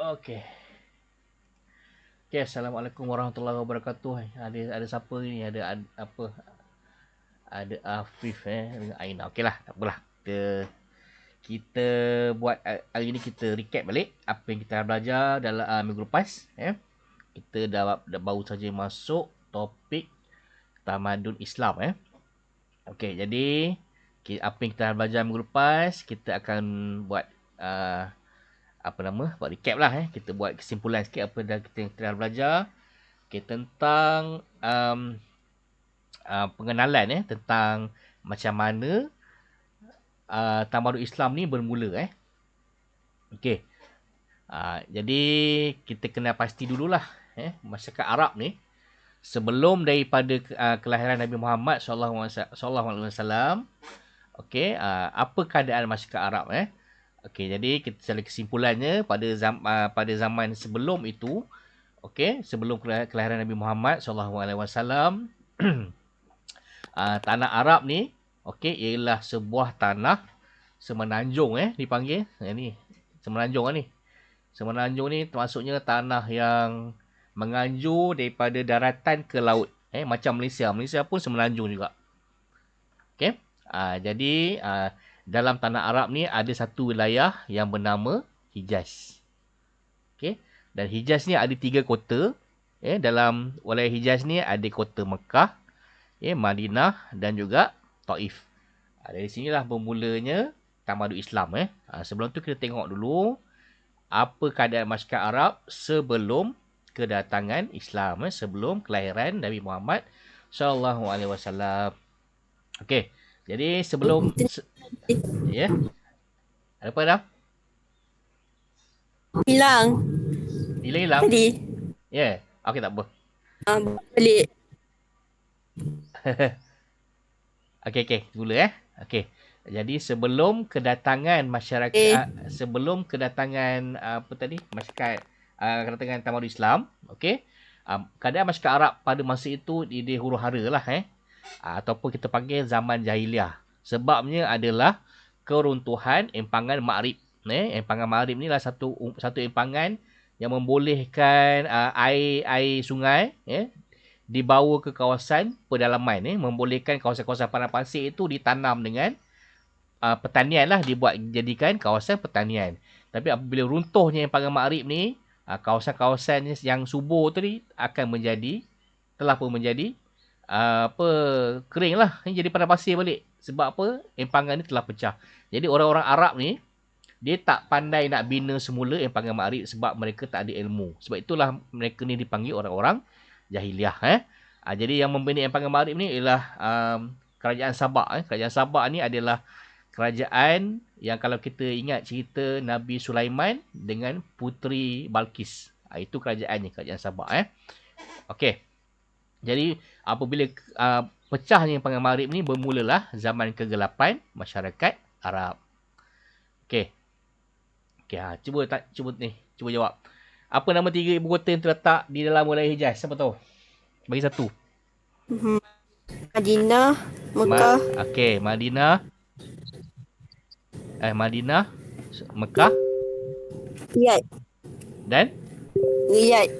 Okey. Okey, Assalamualaikum warahmatullahi wabarakatuh. Ada siapa ni? Apa? Ada Afif dengan Aina. Okeylah, tak apalah. Kita buat hari ni kita recap balik apa yang kita belajar dalam minggu lepas, Kita dah baru saja masuk topik tamadun Islam, Okey, jadi apa yang kita belajar minggu lepas, kita akan buat buat recap lah, Kita buat kesimpulan sikit apa yang kita dah belajar. Okay, tentang pengenalan tentang macam mana tamadun Islam ni bermula. Okey. Jadi kita kena pasti dululah masyarakat Arab ni sebelum daripada kelahiran Nabi Muhammad sallallahu alaihi wasallam. Okey, apa keadaan masyarakat Arab Okey, jadi kita cari kesimpulannya pada zaman sebelum itu. Okey, sebelum kelahiran Nabi Muhammad sallallahu alaihi wasallam, tanah Arab ni, okey, ialah sebuah tanah semenanjung dipanggil. Ni semenanjung ni. Semenanjung ni termasuknya tanah yang menganjur daripada daratan ke laut. Macam Malaysia. Malaysia pun semenanjung juga. Okey. Jadi dalam tanah Arab ni ada satu wilayah yang bernama Hijaz. Okey. Dan Hijaz ni ada 3 kota. Dalam wilayah Hijaz ni ada kota Mekah, Madinah dan juga Taif. Dari sinilah bermulanya tamadun Islam. Sebelum tu kita tengok dulu apa keadaan masyarakat Arab sebelum kedatangan Islam, sebelum kelahiran Nabi Muhammad sallallahu alaihi wasallam. Okey. Jadi sebelum ya. Apa dah? Hilang Hilang. tadi. Ya. Okey, tak apa. Balik. Okey, mula Okey. Jadi sebelum kedatangan masyarakat sebelum kedatangan masyarakat kedatangan tamadun Islam, okey. Keadaan masyarakat Arab pada masa itu dia huru-hara lah ataupun kita panggil zaman jahiliah. Sebabnya adalah keruntuhan empangan Maghrib. Empangan Maghrib ni lah satu empangan yang membolehkan air sungai dibawa ke kawasan pedalaman, membolehkan kawasan-kawasan padang pasir itu ditanam dengan pertanian lah, jadikan kawasan pertanian. Tapi apabila runtuhnya empangan Maghrib ni, kawasan-kawasan yang subur tadi telah pun menjadi kering lah, jadi padang pasir balik. Sebab apa? Empangan ni telah pecah. Jadi orang-orang Arab ni dia tak pandai nak bina semula empangan Maghrib sebab mereka tak ada ilmu. Sebab itulah mereka ni dipanggil orang-orang jahiliah. Jadi yang membina empangan Maghrib ni ialah kerajaan Sabak. Kerajaan Sabak ni adalah kerajaan yang kalau kita ingat cerita Nabi Sulaiman dengan puteri Balkis. Itu kerajaannya, kerajaan Sabak. Okey. Jadi apabila pecahnya empangan Maghrib ni, bermulalah zaman kegelapan masyarakat Arab. Okey. Cuba jawab. Apa nama 3 ibu kota yang terletak di dalam wilayah Hijaz? Siapa tahu? Bagi satu. Madinah, Mekah. Okey, Madinah, Mekah, Riyadh. dan Riyadh.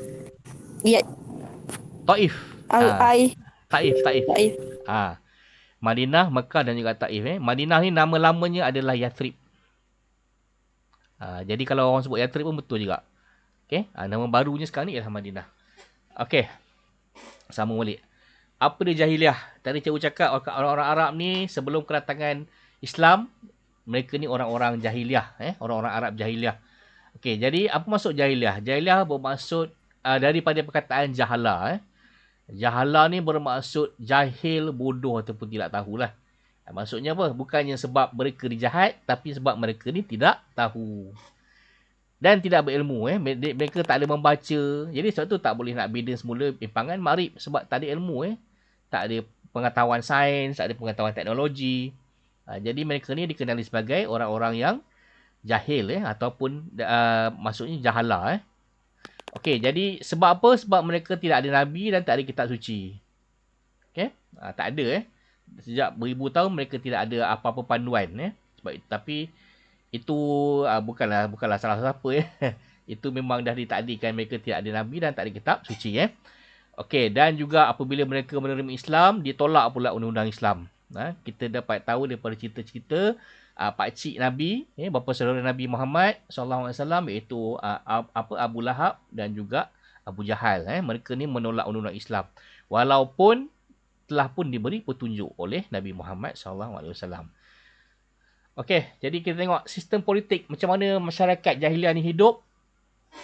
Taif. Taif. Taif. Madinah, Mekah dan juga Taif. Madinah ni nama lamanya adalah Yathrib. Jadi kalau orang sebut Yathrib pun betul juga. Okey, nama barunya sekarang ni ialah Madinah. Okey. Sama balik. Apa dia jahiliah? Tadi cikgu cakap orang-orang Arab ni sebelum kedatangan Islam, mereka ni orang-orang jahiliah, orang-orang Arab jahiliah. Okey, jadi apa maksud jahiliah? Jahiliah bermaksud daripada perkataan jahala. Jahala ni bermaksud jahil, bodoh ataupun tidak tahulah. Maksudnya apa? Bukannya sebab mereka ni jahat, tapi sebab mereka ni tidak tahu dan tidak berilmu. Mereka tak ada membaca. Jadi sebab tu tak boleh nak bina semula empangan Maghrib sebab tak ada ilmu. Tak ada pengetahuan sains, tak ada pengetahuan teknologi. Jadi mereka ni dikenali sebagai orang-orang yang jahil ataupun maksudnya jahala. Okey, jadi sebab apa? Sebab mereka tidak ada nabi dan tak ada kitab suci. Okey? Tak ada Sejak beribu tahun mereka tidak ada apa-apa panduan Tapi itu bukanlah salah siapa Itu memang dah ditakdirkan mereka tidak ada Nabi dan tak ada kitab suci. Okey, dan juga apabila mereka menerima Islam, ditolak pula undang-undang Islam. Kita dapat tahu daripada cerita-cerita pakcik Nabi, bapa saudara Nabi Muhammad SAW, iaitu Abu Lahab dan juga Abu Jahal. Mereka ni menolak undang-undang Islam. Walaupun telah pun diberi petunjuk oleh Nabi Muhammad SAW. Okey, jadi kita tengok sistem politik macam mana masyarakat jahiliah ni hidup.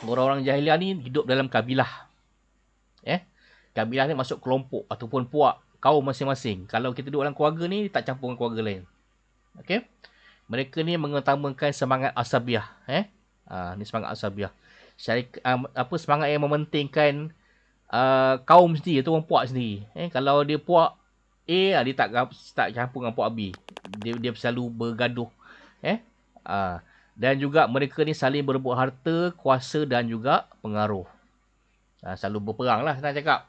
Orang-orang jahiliah ni hidup dalam kabilah. Kabilah ni masuk kelompok ataupun puak kaum masing-masing. Kalau kita duduk dalam keluarga ni, tak campur dengan keluarga lain. Okey. Mereka ni mengutamakan semangat asabiah. Ni semangat asabiah. Semangat yang mementingkan kaum sendiri, tu orang puak sendiri. Kalau dia puak A, dia tak campur dengan puak B. Dia selalu bergaduh. Dan juga mereka ni saling berebut harta, kuasa dan juga pengaruh. Selalu berperang lah, senang cakap.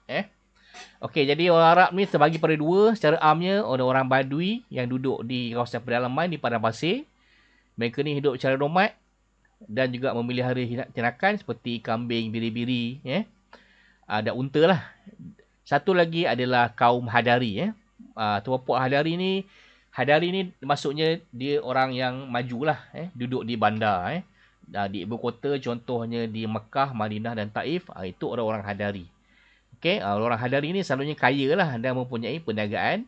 Okey, jadi orang Arab ni terbagi pada dua. Secara amnya, orang Badui yang duduk di kawasan pedalaman di padang pasir. Mereka ni hidup secara nomad dan juga memelihara ternakan seperti kambing, biri-biri, ada unta lah. Satu lagi adalah kaum Hadari. Puak Hadari ni maksudnya dia orang yang majulah, duduk di bandar, di ibu kota, contohnya di Mekah, Madinah dan Taif. Itu orang-orang Hadari. Okey, orang Hadari ni selalunya kaya lah dan mempunyai perniagaan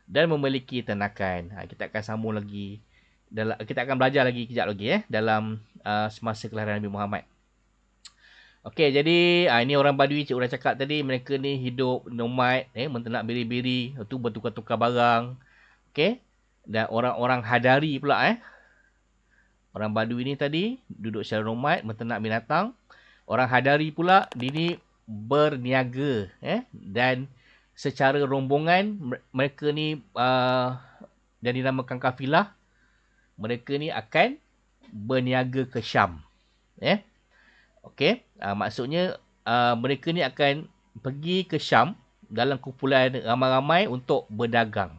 dan memiliki ternakan. Kita akan sambung lagi, kita akan belajar lagi kejap lagi dalam semasa kelahiran Nabi Muhammad. Okey, jadi ini orang Badui, cikgu dah cakap tadi, mereka ni hidup nomad, menternak biri-biri, tu bertukar-tukar barang. Okey. Dan orang-orang Hadari pula, orang Badui ni tadi duduk secara nomad, menternak binatang. Orang Hadari pula ini berniaga, dan secara rombongan mereka ni dan dinamakan kafilah. Mereka ni akan berniaga ke Syam. Okey, maksudnya mereka ni akan pergi ke Syam dalam kumpulan ramai-ramai untuk berdagang.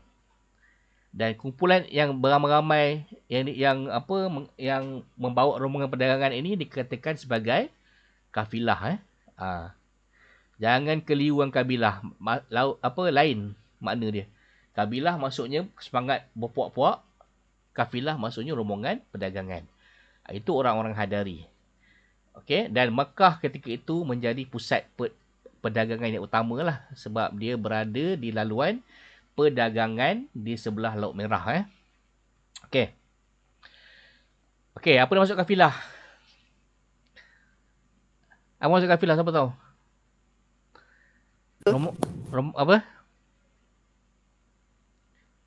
Dan kumpulan yang beramai-ramai yang membawa rombongan perdagangan ini dikatakan sebagai kafilah. Jangan keliruan kabilah. Lain makna dia. Kabilah maksudnya semangat berpuak-puak. Kafilah maksudnya rombongan perdagangan. Itu orang-orang Hadari. Okey, dan Mekah ketika itu menjadi pusat perdagangan yang utama lah, sebab dia berada di laluan perdagangan di sebelah Laut Merah. Okey. Okey, apa dia masuk kafilah? Apa masuk kafilah, siapa tahu? Apa?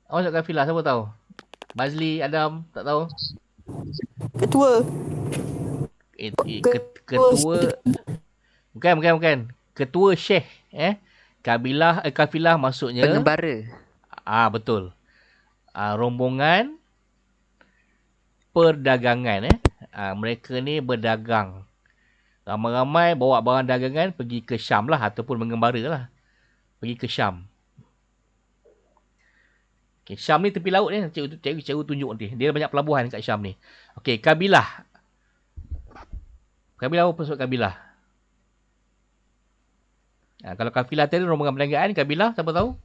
Apa masuk kafilah, siapa tahu? Bazli, Adam, tak tahu? Ketua. Ketua. Bukan. Ketua Syekh. Kafilah maksudnya pengembara. Betul. Rombongan perdagangan. Mereka ni berdagang. Ramai-ramai bawa barang dagangan pergi ke Syam lah, ataupun mengembara lah. Pergi ke Syam. Okay, Syam ni tepi laut ni. Cikgu tunjuk nanti. Dia banyak pelabuhan kat Syam ni. Okey, kabilah. Kabilah apa maksud kabilah? Kalau kafilah tadi rombongan perniagaan, kabilah siapa tahu?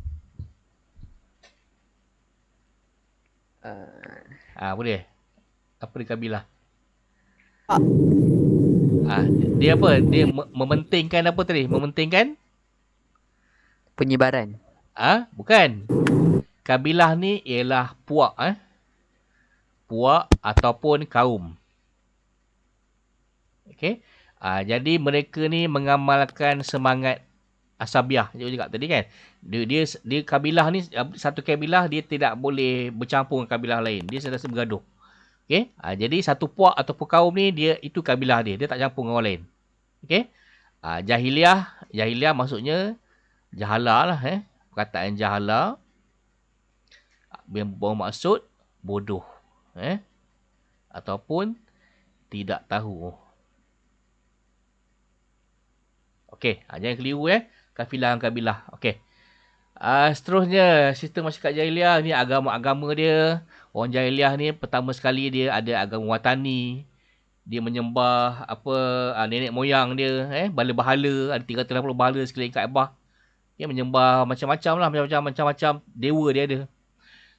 Boleh. Apa dia kabilah? Dia apa? Dia mementingkan apa tadi? Mementingkan penyebaran. Bukan. Kabilah ni ialah puak. Puak ataupun kaum. Okey. Jadi mereka ni mengamalkan semangat asabiah. Cikgu cakap tadi kan. Dia kabilah ni, satu kabilah dia tidak boleh bercampur dengan kabilah lain. Dia sentiasa bergaduh. Okey. Jadi satu puak ataupun kaum ni, itu kabilah dia. Dia tak campur dengan orang lain. Okey. Jahiliah maksudnya jahala lah. Perkataan jahala yang bermaksud bodoh. Ataupun tidak tahu. Okey, jangan keliru kafilah dan kabilah. Okey. Seterusnya, sistem masyarakat jahiliah ni, agama-agama dia. Orang jahiliah ni pertama sekali dia ada agama watani. dia menyembah nenek moyang dia, bala bahala, ada 380 bahala sekeliling Kaabah. Dia menyembah macam-macam lah, macam-macam dewa dia ada.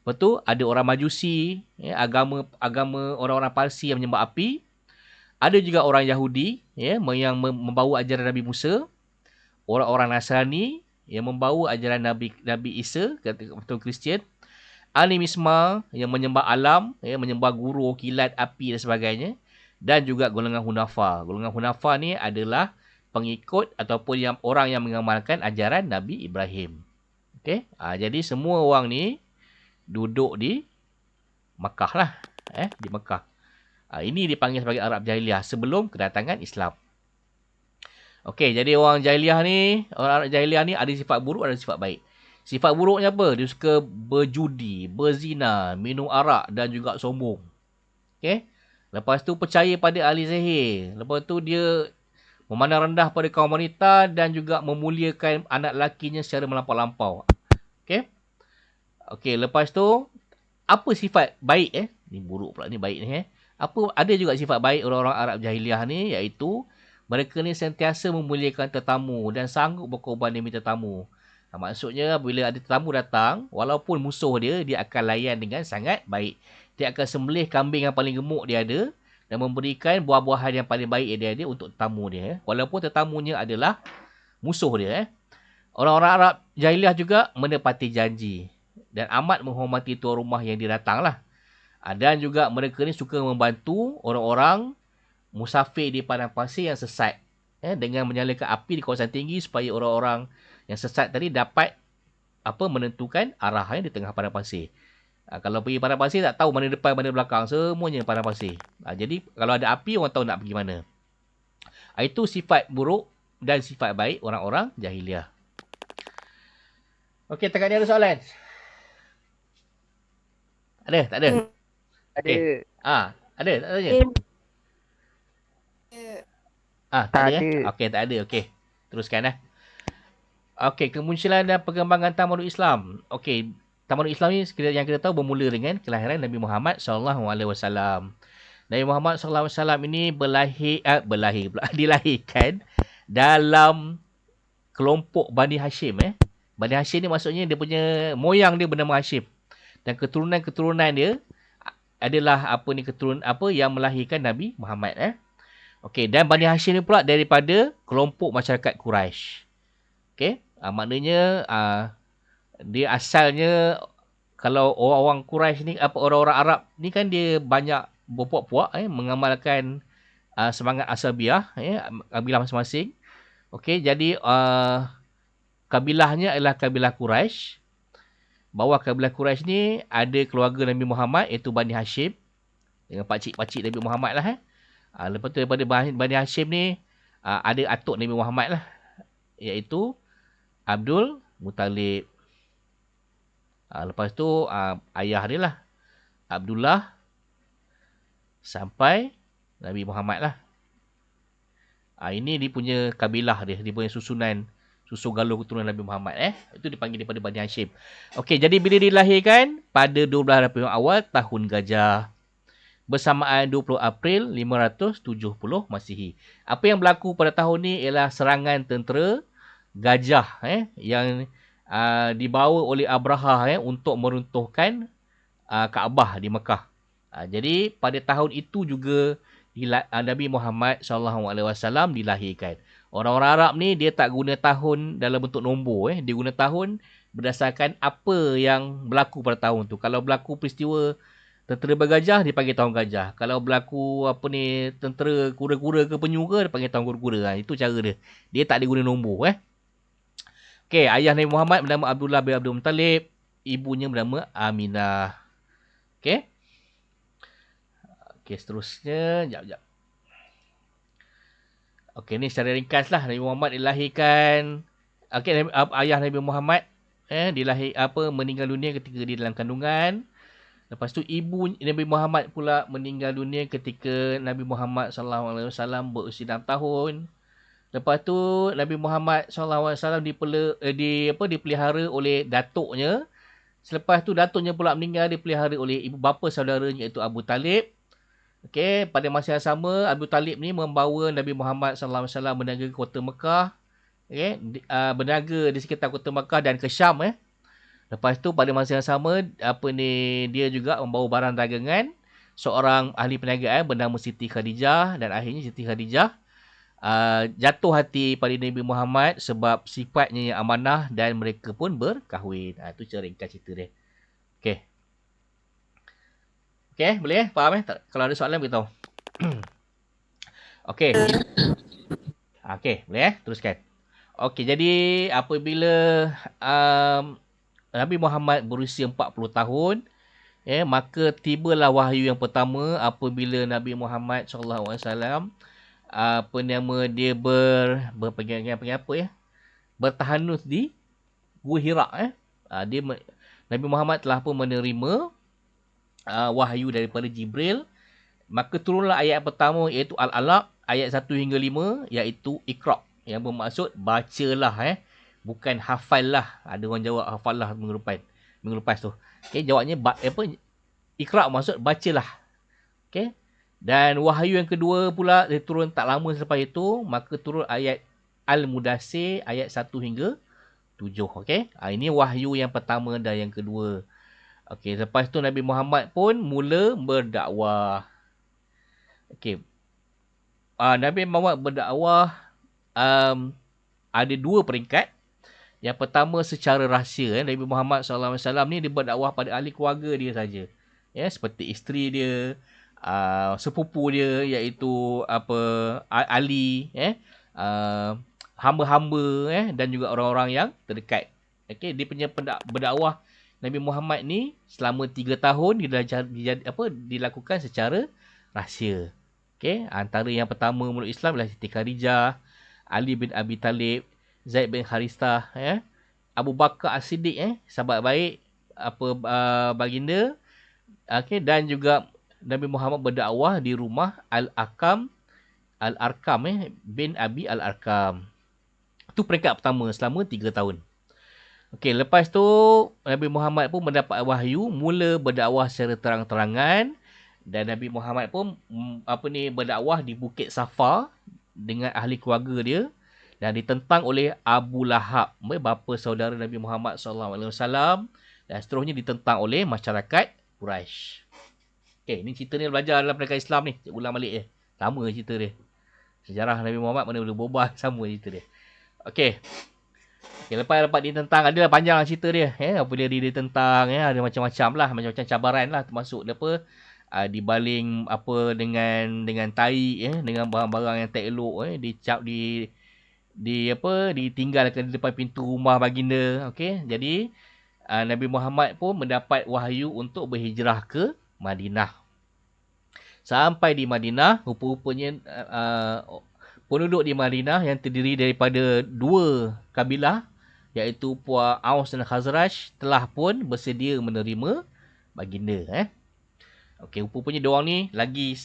Lepas tu ada orang Majusi, agama orang-orang Parsi yang menyembah api. Ada juga orang Yahudi yang membawa ajaran Nabi Musa. Orang-orang Nasrani yang membawa ajaran Nabi Isa, atau Kristian. Animisma yang menyembah alam, menyembah guru, kilat, api dan sebagainya. Dan juga golongan Hunafa. Golongan Hunafa ni adalah pengikut ataupun orang yang mengamalkan ajaran Nabi Ibrahim. Okey, jadi semua orang ni duduk di Makkah lah, di Makkah. Ini dipanggil sebagai Arab Jahiliyah sebelum kedatangan Islam. Okey, jadi orang Arab Jahiliyah ni ada sifat buruk, ada sifat baik. Sifat buruknya apa? Dia suka berjudi, berzina, minum arak dan juga sombong. Okey. Lepas tu percaya pada ahli sihir. Lepas tu dia memandang rendah pada kaum wanita dan juga memuliakan anak lakinya secara melampau-lampau. Okey. Okey, lepas tu apa sifat baik Ni buruk pula ni, baik ni ada juga sifat baik orang-orang Arab Jahiliyah ni, iaitu mereka ni sentiasa memuliakan tetamu dan sanggup berkorban demi tetamu. Maksudnya bila ada tetamu datang, walaupun musuh dia akan layan dengan sangat baik. Dia akan sembelih kambing yang paling gemuk dia ada dan memberikan buah-buahan yang paling baik dia ada untuk tetamu dia. Walaupun tetamunya adalah musuh dia. Orang-orang Arab Jahiliyah juga menepati janji dan amat menghormati tuan rumah yang dia datang lah. Dan juga mereka ni suka membantu orang-orang musafir di padang pasir yang sesat. Dengan menyalakan api di kawasan tinggi supaya orang-orang yang sesat tadi dapat menentukan arah di tengah padang pasir. Kalau pergi padang pasir tak tahu mana depan mana belakang, semuanya padang pasir. Jadi kalau ada api orang tahu nak pergi mana. Itu sifat buruk dan sifat baik orang-orang Jahiliyah. Okey, takat ni ada soalan? Ada? Tak ada? Ada. Okay. Ada? Tak tanya? Tak ada? Okey, tak ada. Okey. Teruskan Okey, kemunculan dan perkembangan Tamadun Islam. Okey, Tamadun Islam ni yang kita tahu bermula dengan kelahiran Nabi Muhammad SAW. Nabi Muhammad SAW ini dilahirkan dalam kelompok Bani Hashim. Bani Hashim ni maksudnya dia punya moyang dia bernama Hashim. Dan keturunan dia adalah keturunan yang melahirkan Nabi Muhammad. Okey, dan Bani Hashim ni pula daripada kelompok masyarakat Quraisy. Okey, maknanya dia asalnya, kalau orang-orang Quraisy ni, orang-orang Arab ni kan dia banyak berpuak-puak mengamalkan semangat asabiah, kabilah masing-masing. Okey, jadi kabilahnya adalah kabilah Quraisy. Bawah kabilah Quraisy ni ada keluarga Nabi Muhammad, iaitu Bani Hashim dengan pakcik-pakcik Nabi Muhammad lah. Lepas tu daripada Bani Hashim ni ada atuk Nabi Muhammad lah, iaitu Abdul Muttalib. Lepas tu ayah dia lah Abdullah sampai Nabi Muhammad lah. Ini dia punya kabilah dia punya susun galuh keturunan Nabi Muhammad. Itu dipanggil daripada Bani Hashim. Okey, jadi bila dilahirkan pada 12 Rabiul Awal tahun Gajah, bersamaan 20 April 570 Masihi. Apa yang berlaku pada tahun ni ialah serangan tentera Gajah yang dibawa oleh Abraha untuk meruntuhkan Kaabah di Mekah. Jadi pada tahun itu juga Nabi Muhammad SAW dilahirkan. Orang-orang Arab ni dia tak guna tahun dalam bentuk nombor. Dia guna tahun berdasarkan apa yang berlaku pada tahun tu. Kalau berlaku peristiwa tentera bergajah, dia panggil tahun gajah. Kalau berlaku tentera kura-kura ke penyu ke, dia panggil tahun kura-kura. Itu cara dia. Dia tak diguna nombor. Okey, ayah Nabi Muhammad bernama Abdullah bin Abdul Muttalib. Ibunya bernama Aminah. Okey. Okey, seterusnya. Sekejap. Okey, ni secara ringkas lah. Nabi Muhammad dilahirkan. Okey, ayah Nabi Muhammad meninggal dunia ketika dia dalam kandungan. Lepas tu ibu Nabi Muhammad pula meninggal dunia ketika Nabi Muhammad SAW berusia 6 tahun. Lepas tu Nabi Muhammad SAW dipelihara oleh datuknya. Selepas tu datuknya pula meninggal, dipelihara oleh ibu bapa saudaranya iaitu Abu Talib. Okey, pada masa yang sama Abu Talib ni membawa Nabi Muhammad sallallahu alaihi wasallam berniaga ke kota Mekah, okey, berniaga di sekitar kota Mekah dan ke Syam Lepas tu pada masa yang sama dia juga membawa barang dagangan seorang ahli perniagaan bernama Siti Khadijah, dan akhirnya Siti Khadijah jatuh hati pada Nabi Muhammad sebab sifatnya yang amanah dan mereka pun berkahwin. Itu cara ringkas cerita dia. Okey. Okey, boleh faham Kalau ada soalan beritahu. Okey. Okey, boleh teruskan. Okey, jadi apabila Nabi Muhammad berusia 40 tahun, maka tibalah wahyu yang pertama apabila Nabi Muhammad SAW dia bertahanus di Gua Hira. Nabi Muhammad telah pun menerima wahyu daripada Jibril. Maka turunlah ayat pertama iaitu Al-Alaq ayat 1 hingga 5 iaitu Iqra, yang bermaksud bacalah, bukan hafallah. Ada orang jawab hafallah minggu lepas tu. Okey, jawabnya Iqra maksud bacalah. Okey. Dan wahyu yang kedua pula dia turun tak lama selepas itu, maka turun ayat Al-Mudassir ayat 1 hingga 7. Okey. Ini wahyu yang pertama dan yang kedua. Okey, lepas tu Nabi Muhammad pun mula berdakwah. Okey. Nabi Muhammad berdakwah ada dua peringkat. Yang pertama secara rahsia. Nabi Muhammad SAW ni dia berdakwah pada ahli keluarga dia saja. Seperti isteri dia, sepupu dia iaitu Ali, hamba-hamba dan juga orang-orang yang terdekat. Okey, dia punya berdakwah Nabi Muhammad ni selama 3 tahun dilakukan secara rahsia. Okey, antara yang pertama meluk Islam adalah Siti Khadijah, Ali bin Abi Talib, Zaid bin Harithah, Abu Bakar As-Siddiq, sahabat baik baginda. Okey, dan juga Nabi Muhammad berdakwah di rumah Al-Arkam bin Abi Al-Arkam. Itu peringkat pertama selama 3 tahun. Okey, lepas tu Nabi Muhammad pun mendapat wahyu, mula berdakwah secara terang-terangan. Dan Nabi Muhammad pun berdakwah di Bukit Safa dengan ahli keluarga dia, dan ditentang oleh Abu Lahab, bapa saudara Nabi Muhammad SAW, dan seterusnya ditentang oleh masyarakat Quraisy. Okey, ni cerita ni belajar dalam pendidikan Islam ni, cik ulang balik je. Sama cerita dia. Sejarah Nabi Muhammad mana boleh berubah, sama cerita dia. Okey. Lepas dapat ditentang, adalah panjang cerita dia. Apa dia ditentang, ada macam-macam lah, macam-macam cabaran lah, termasuk dibaling dengan tai, dengan barang-barang yang tak elok, ditinggalkan di depan pintu rumah baginda. Okey, jadi Nabi Muhammad pun mendapat wahyu untuk berhijrah ke Madinah. Sampai di Madinah, rupa-rupanya penduduk di Madinah yang terdiri daripada dua kabilah, iaitu puak Aus dan Khazraj, telah pun bersedia menerima baginda. Okey, rupanya diorang ni lagi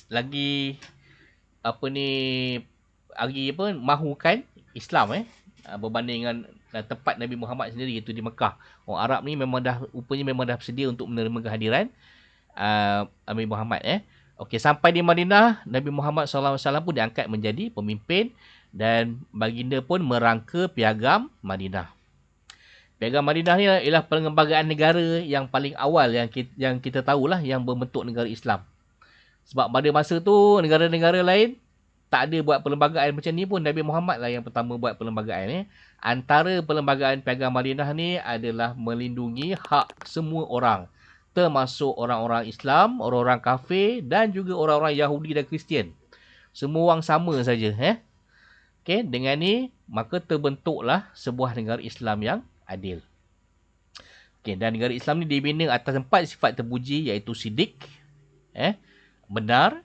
mahukan Islam berbanding dengan tempat Nabi Muhammad sendiri, iaitu di Mekah. Orang Arab ni memang dah bersedia untuk menerima kehadiran Nabi Muhammad. Okey, sampai di Madinah, Nabi Muhammad SAW pun diangkat menjadi pemimpin, dan baginda pun merangka piagam Madinah. Piagam Madinah ni ialah perlembagaan negara yang paling awal yang kita tahulah yang berbentuk negara Islam. Sebab pada masa tu negara-negara lain tak ada buat perlembagaan macam ni pun. Nabi Muhammad lah yang pertama buat perlembagaan. Antara perlembagaan piagam Madinah ni adalah melindungi hak semua orang, termasuk orang-orang Islam, orang-orang kafir, dan juga orang-orang Yahudi dan Kristian. Semua orang sama saja. Okey, dengan ni maka terbentuklah sebuah negara Islam yang adil. Okey, dan negara Islam ni dibina atas 4 sifat terpuji, iaitu sidik, benar,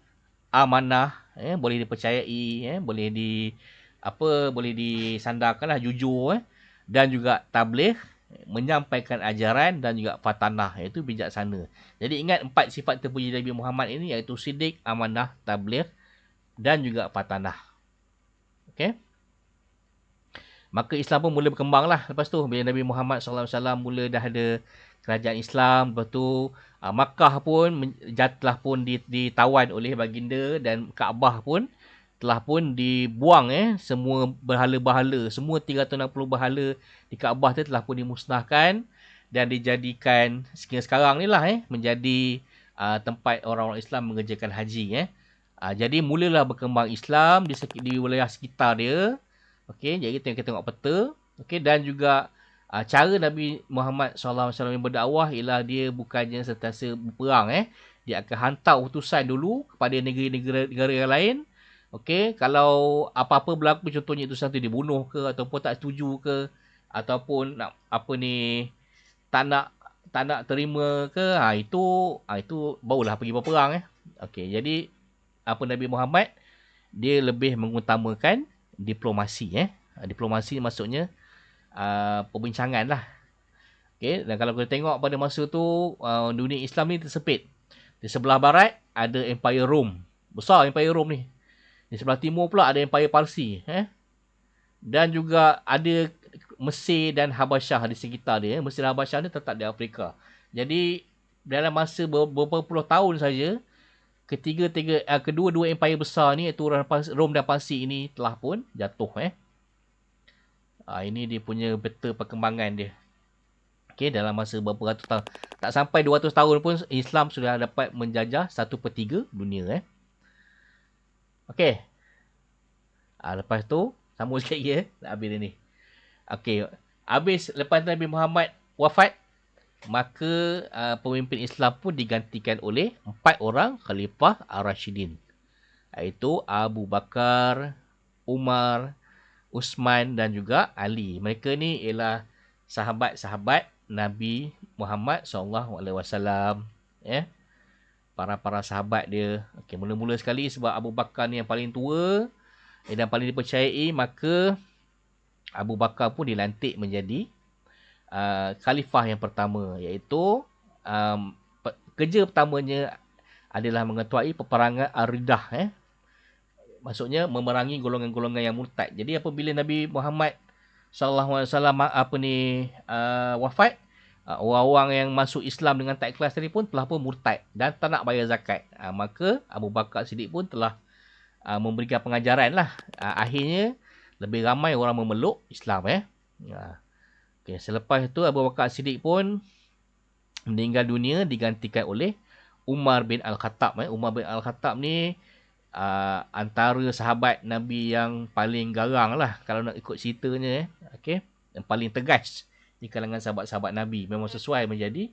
amanah, boleh dipercayai, boleh disandarkanlah, jujur, dan juga tabligh, menyampaikan ajaran, dan juga fatanah, iaitu bijaksana. Jadi ingat 4 sifat terpuji Nabi Muhammad ini, iaitu sidik, amanah, tabligh, dan juga fatanah. Okey. Maka Islam pun mula berkembang lah lepas tu. Bila Nabi Muhammad SAW mula dah ada kerajaan Islam, lepas tu Makkah pun telah pun ditawan oleh baginda, dan Kaabah pun telah pun dibuang, semua berhala-berhala, semua 360 berhala di Kaabah tu telah pun dimusnahkan dan dijadikan sekarang ni lah menjadi tempat orang-orang Islam mengerjakan haji. Jadi mulalah berkembang Islam di wilayah sekitar dia. Okey, jadi kita tengok peta. Okey, dan juga cara Nabi Muhammad SAW yang berdakwah ialah dia bukannya sentiasa berperang. Dia akan hantar utusan dulu kepada negara-negara yang lain. Okey, kalau apa-apa berlaku, contohnya utusan tu dibunuh ke ataupun tak setuju ke ataupun nak tak nak terima ke, itu barulah pergi berperang. Okey, jadi Nabi Muhammad dia lebih mengutamakan diplomasi. Diplomasi maksudnya perbincangan lah. Okay, dan kalau kita tengok pada masa tu dunia Islam ni tersepit. Di sebelah barat ada Empire Rome. Besar Empire Rome ni. Di sebelah timur pula ada Empire Parsi. Dan juga ada Mesir dan Habasyah di sekitar dia. Mesir dan Habasyah ni tetap di Afrika. Jadi dalam masa beberapa puluh tahun saja, kedua-dua empire besar ni, iaitu Rom dan Parsi ini telah pun jatuh. Ini dia punya peta perkembangan dia. Okey, dalam masa beberapa ratus tahun, tak sampai 200 tahun pun Islam sudah dapat menjajah 1/3 dunia. Okey. Lepas tu sambung sikit lagi nak habis ni. Okey, habis lepas Nabi Muhammad wafat, maka pemimpin Islam pun digantikan oleh 4 orang Khalifah Ar-Rashidin, iaitu Abu Bakar, Umar, Uthman dan juga Ali. Mereka ni ialah sahabat-sahabat Nabi Muhammad SAW. Para sahabat dia. Okey, mula-mula sekali sebab Abu Bakar ni yang paling tua dan paling dipercayai, maka Abu Bakar pun dilantik menjadi khalifah yang pertama, iaitu kerja pertamanya adalah mengetuai peperangan Ar-Riddah. Maksudnya memerangi golongan-golongan yang murtad. Jadi apabila Nabi Muhammad SAW wafat, orang-orang yang masuk Islam dengan tak ikhlas tadi pun telah pun murtad dan tak nak bayar zakat. Maka Abu Bakar Siddiq pun telah memberikan pengajaran lah. Akhirnya lebih ramai orang memeluk Islam. Okay, selepas itu Abu Bakar Siddiq pun meninggal dunia, digantikan oleh Umar bin Al-Khattab. Umar bin Al-Khattab ni antara sahabat Nabi yang paling garang lah kalau nak ikut ceritanya. Okay, yang paling tegas di kalangan sahabat-sahabat Nabi. Memang sesuai menjadi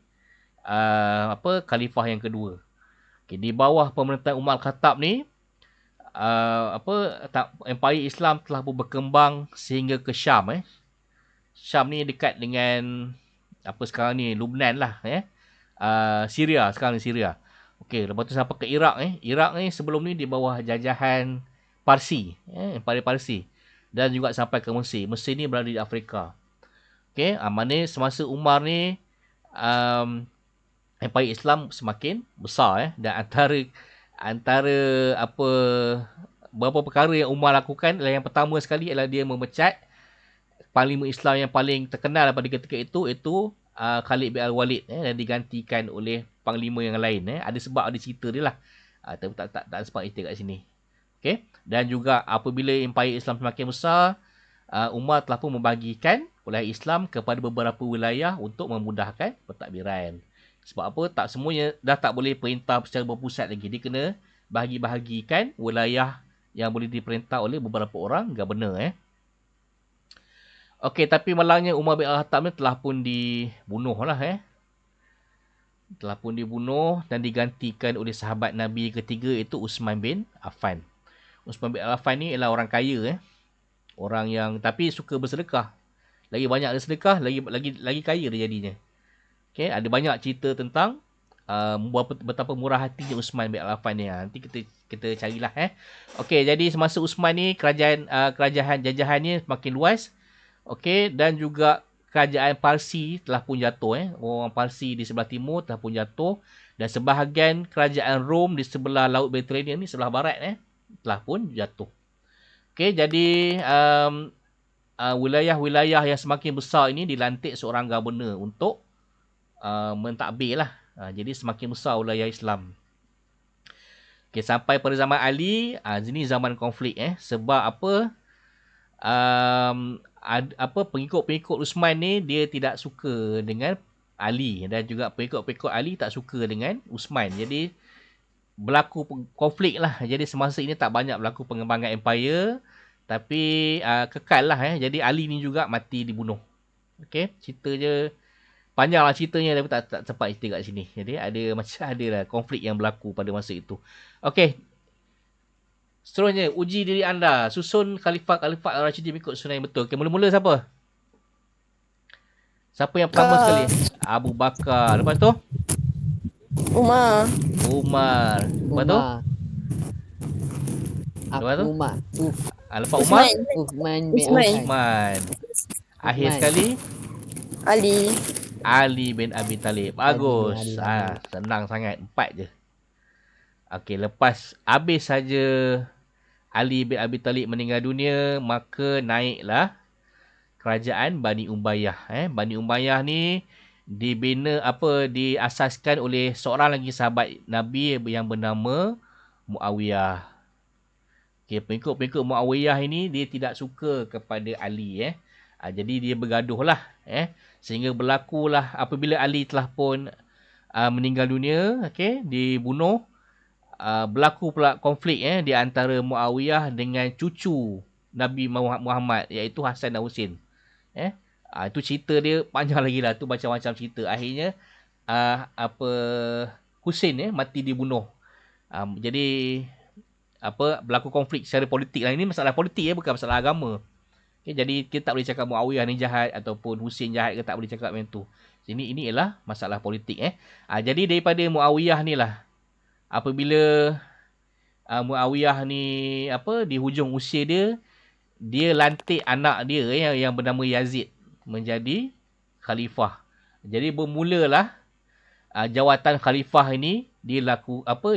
khalifah yang kedua. Okay, di bawah pemerintahan Umar Al-Khattab ni, empire Islam telah pun berkembang sehingga ke Syam. Syam ni dekat dengan sekarang ni Lubnan lah. Syria, sekarang ni Syria. Okey, lepas tu sampai ke Iraq. Iraq ni sebelum ni di bawah jajahan Parsi, Empire Parsi, dan juga sampai ke Mesir. Mesir ni berada di Afrika. Okey, mana semasa Umar ni Empire Islam semakin besar. Dan antara beberapa perkara yang Umar lakukan, yang pertama sekali adalah dia memecat Parlimen Islam yang paling terkenal pada ketika itu, iaitu Khalid bin Al-Walid, dan digantikan oleh panglima yang lain. Ada sebab, ada cerita dia lah. Tapi tak sempat cerita kat sini. Okay? Dan juga apabila Empire Islam semakin besar, Umar telah pun membagikan wilayah Islam kepada beberapa wilayah untuk memudahkan pentadbiran. Sebab apa? Tak semuanya dah tak boleh perintah secara berpusat lagi. Dia kena bahagi-bahagikan wilayah yang boleh diperintah oleh beberapa orang governor. Okey, tapi malangnya Umar bin Al-Khattab ni telah pun dibunuh lah. Telah pun dibunuh dan digantikan oleh sahabat Nabi ketiga, iaitu Uthman bin Affan. Uthman bin Affan ni ialah orang kaya. Orang yang tapi suka bersedekah. Lagi banyak dia sedekah, lagi kaya dia jadinya. Okey, ada banyak cerita tentang betapa murah hatinya Uthman bin Affan ni. Nanti kita carilah. Okey, jadi semasa Uthman ni kerajaan jajahannya semakin luas. Okey, dan juga kerajaan Parsi telah pun jatuh. Orang Parsi di sebelah timur telah pun jatuh, dan sebahagian kerajaan Rom di sebelah Laut Mediterranean ni, sebelah barat telah pun jatuh. Okey, jadi wilayah-wilayah yang semakin besar ini dilantik seorang governor untuk mentadbir lah. Jadi semakin besar wilayah Islam. Okay, sampai pada zaman Ali, ini zaman konflik sebab apa? Pengikut-pengikut Uthman ni dia tidak suka dengan Ali dan juga pengikut-pengikut Ali tak suka dengan Uthman. Jadi berlaku konflik lah. Jadi semasa ini tak banyak berlaku pengembangan empire, tapi kekal lah. Jadi Ali ni juga mati dibunuh. Okay, cerita je panjang lah ceritanya, tapi tak sempat cerita kat sini. Jadi ada lah konflik yang berlaku pada masa itu. Okay, seterusnya, uji diri anda. Susun khalifat Rashidin mengikut sunnah yang betul. Okay, mula-mula siapa? Siapa yang pertama sekali? Abu Bakar. Lepas tu? Umar. Lepas tu? Lepas tu? Lepas Umar? Uthman bin Affan. Akhir sekali? Ali bin Abi Talib. Bagus. Senang sangat. 4 je. Okey, lepas habis saja Ali bin Abi Talib meninggal dunia, maka naiklah kerajaan Bani Umayyah. Bani Umayyah ni diasaskan oleh seorang lagi sahabat Nabi yang bernama Muawiyah. Okay, pengikut-pengikut Muawiyah ini dia tidak suka kepada Ali. Jadi dia bergaduh lah. Sehingga berlakulah apabila Ali telah pun meninggal dunia, dibunuh. Berlaku pula konflik di antara Muawiyah dengan cucu Nabi Muhammad, iaitu Hasan dan Husin. Itu cerita dia panjang lagi lah. Tu macam-macam cerita. Akhirnya Husin mati dibunuh. Jadi berlaku konflik secara politik lah. Ini masalah politik bukan masalah agama. Jadi kita tak boleh cakap Muawiyah ni jahat ataupun Husin jahat, ke tak boleh cakap macam tu. Ini ialah masalah politik. Jadi daripada Muawiyah ni lah, apabila Muawiyah ni di hujung usia dia lantik anak dia yang bernama Yazid menjadi khalifah. Jadi bermulalah jawatan khalifah ini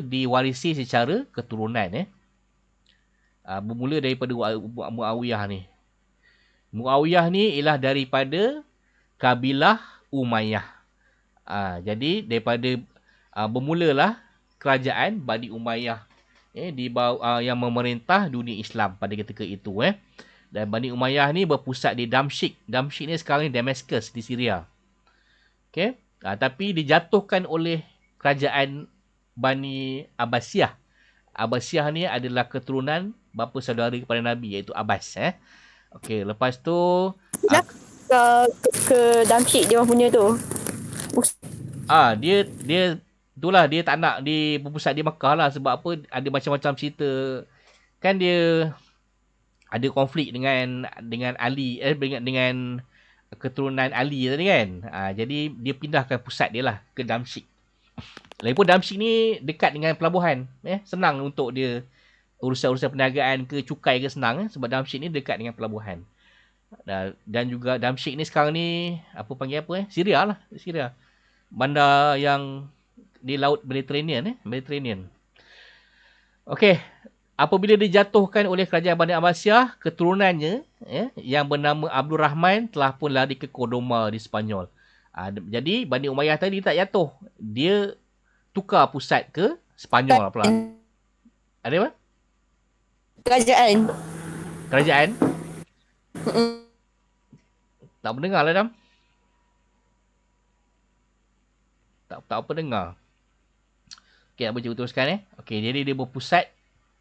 diwarisi secara keturunan. Bermula daripada Muawiyah ni. Muawiyah ni ialah daripada kabilah Umayyah. Jadi daripada bermulalah kerajaan Bani Umayyah yang memerintah dunia Islam pada ketika itu. Dan Bani Umayyah ni berpusat di Damsyik. Damsyik ni sekarang ni Damascus di Syria. Tapi dijatuhkan oleh kerajaan Bani Abbasiyah. Abbasiyah ni adalah keturunan bapa saudara kepada Nabi, iaitu Abbas. Lepas tu ke Damsyik dia orang punya tu. Dia itulah dia tak nak berpusat di Mekah lah. Sebab apa? Ada macam-macam cerita. Kan dia ada konflik dengan Ali, dengan keturunan Ali tadi kan. Jadi dia pindahkan pusat dia lah ke Damsyik. Lagipun Damsyik ni dekat dengan pelabuhan. Senang untuk dia urusan-urusan perniagaan ke cukai ke senang. Sebab Damsyik ni dekat dengan pelabuhan. Dan juga Damsyik ni sekarang ni Syria lah. Syria. Bandar yang di laut Mediterranean. Okey. Apabila dijatuhkan oleh kerajaan Bani Abbasiyah, keturunannya yang bernama Abdul Rahman telah pun lari ke Córdoba di Spanyol. Jadi Bani Umayyah tadi tak jatuh. Dia tukar pusat ke Spanyol pula. Ada apa? Kerajaan? Tak mendengar lah, Dam. Tak apa dengar. Okey, nak baca teruskan. Okey, jadi dia berpusat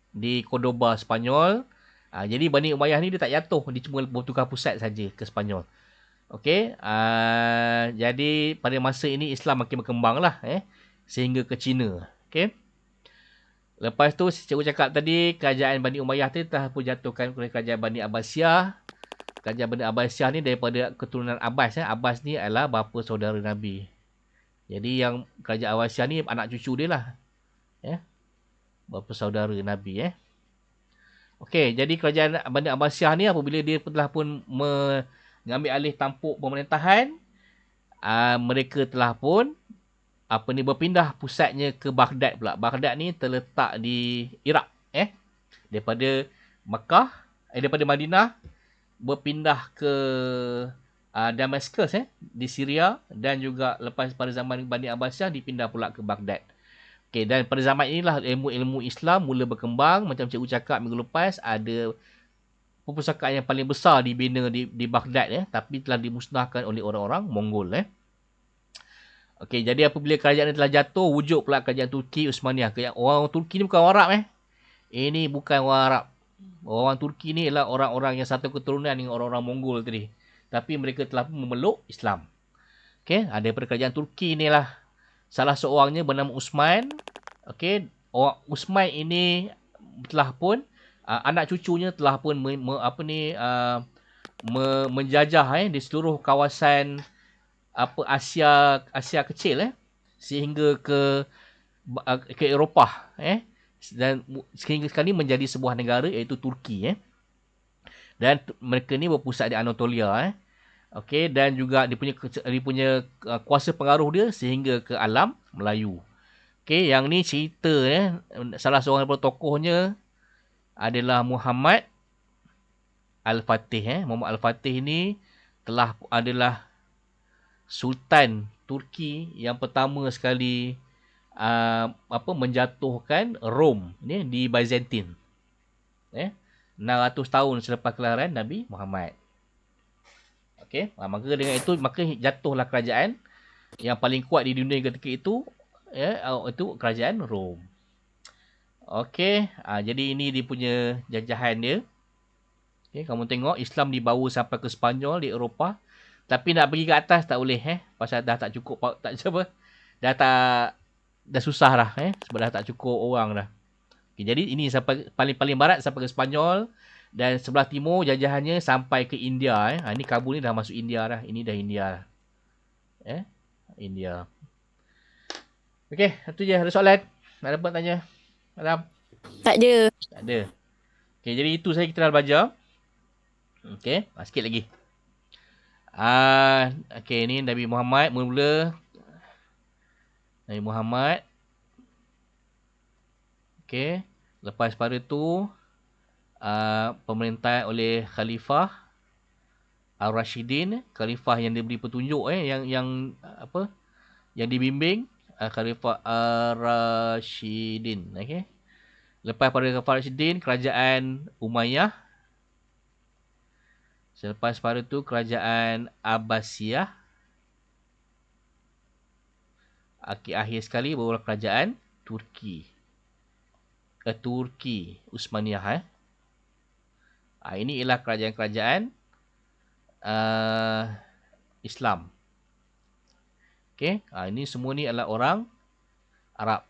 di Córdoba, Spanyol. Jadi Bani Umayyah ni dia tak jatuh. Dia cuma bertukar pusat saja ke Spanyol. Okey. Jadi pada masa ini Islam makin berkembang lah. Sehingga ke China. Okey. Lepas tu cikgu cakap tadi, kerajaan Bani Umayyah tu telah pun jatuhkan oleh kerajaan Bani Abbasiyah. Kerajaan Bani Abbasiyah ni daripada keturunan Abbas. Abbas ni adalah bapa saudara Nabi. Jadi yang kerajaan Abbasiyah ni anak cucu dia lah. Bapa saudara Nabi. Okey, jadi kerajaan Bani Abbasiyah ni apabila dia telah pun mengambil alih tampuk pemerintahan, mereka telah pun berpindah pusatnya ke Baghdad pula. Baghdad ni terletak di Iraq. Daripada Mekah, daripada Madinah berpindah ke Damascus di Syria, dan juga lepas pada zaman Bani Abbasiyah dipindah pula ke Baghdad. Okey, dan pada zaman inilah ilmu-ilmu Islam mula berkembang. Macam cikgu cakap minggu lepas, ada perpustakaan yang paling besar dibina di Baghdad tapi telah dimusnahkan oleh orang-orang Mongol. Okey, jadi apabila kerajaan ini telah jatuh, wujud pula kerajaan Turki Uthmaniyah. Orang Turki ni bukan orang Arab Ini bukan orang Arab. Orang Turki ni ialah orang-orang yang satu keturunan dengan orang-orang Mongol tadi. Tapi mereka telah memeluk Islam. Okey, daripada kerajaan Turki ni lah. Salah seorangnya bernama Uthman. Okey, orang Uthman ini telah pun anak cucunya telah pun menjajah di seluruh kawasan Asia kecil sehingga ke Eropah dan sehingga sekali menjadi sebuah negara iaitu Turki dan mereka ni berpusat di Anatolia Okey, dan juga dia punya kuasa pengaruh dia sehingga ke alam Melayu. Okey, yang ni cerita salah seorang daripada tokohnya adalah Muhammad Al-Fatih. Muhammad Al-Fatih ni adalah Sultan Turki yang pertama sekali menjatuhkan Rom di Byzantine. 600 tahun selepas kelahiran Nabi Muhammad. Okey, maka dengan itu jatuhlah kerajaan yang paling kuat di dunia ketika itu itu kerajaan Rom. Okey, jadi ini dia punya jajahan dia. Okey, kamu tengok Islam dibawa sampai ke Sepanyol di Eropah. Tapi nak pergi ke atas tak boleh pasal dah tak cukup dah susah dah sebab dah tak cukup orang dah. Okay, jadi ini sampai paling barat sampai ke Sepanyol dan sebelah timur jajahannya sampai ke India Ini Kabul ni dah masuk India dah. Ini dah India dah. India. Okey, itu je. Ada soalan? Nak dapat tanya? Adam? Tak ada. Tak ada. Okey, jadi itu saja kita dah belajar. Okey, sikit lagi. Okey, ni Nabi Muhammad mula-mula. Nabi Muhammad. Okey, lepas pada tu pemerintah oleh Khalifah Ar-Rashidin, Khalifah yang diberi petunjuk yang dibimbing Khalifah Ar-Rashidin. Okey. Lepas pada Khalifah Ar-Rashidin, kerajaan Umayyah. Selepas pada tu kerajaan Abbasiyah. Akhir sekali barulah kerajaan Turki. Turki Uthmaniyah. Ini ialah kerajaan-kerajaan Islam. Okey, ini semua ni adalah orang Arab.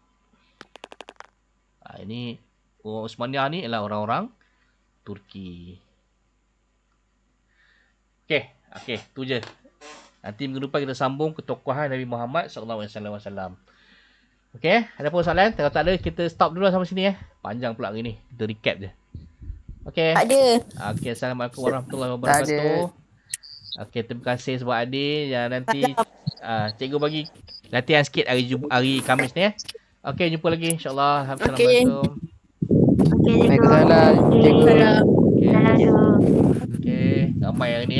Ini orang Uthmaniyah ni adalah orang-orang Turki. Okey, tu je. Nanti minggu depan kita sambung ketokohan Nabi Muhammad sallallahu alaihi wasallam. Okey, ada apa soalan? Kalau tak ada, kita stop dulu sampai sini Panjang pula hari ni. Kita recap je. Okey. Tak ada. Okey, assalamualaikum warahmatullahi wabarakatuh. Okey, terima kasih sebab hadir. Yang nanti cikgu bagi latihan sikit hari Khamis ni Okey, jumpa lagi insya-Allah. Assalamualaikum. Waalaikumsalam. Cikgu. Okey, ramai hari ni